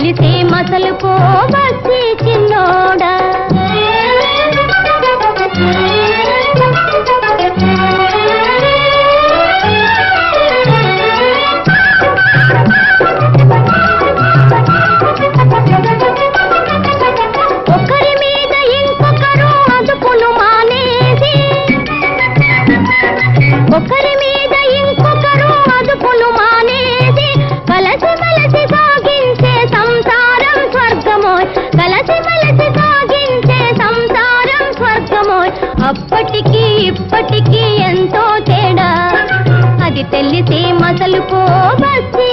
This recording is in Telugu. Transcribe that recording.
తెలిసే మసలుకో బస్సి చిన్నోడా. ఒకరి మీద ఇంకొకరు అదుపును మానేసి, ఒకరి మీద ఇంకొకరు అదుపును మానేసి కలసి మలసి సాగించే సంసారం స్వర్గమోయ్, కలసి మలసి సాగించే సంసారం స్వర్గమోయ్. అప్పటికి ఇప్పటికి ఎంతో తేడా, అది తెలిసే మసలుకో బస్సి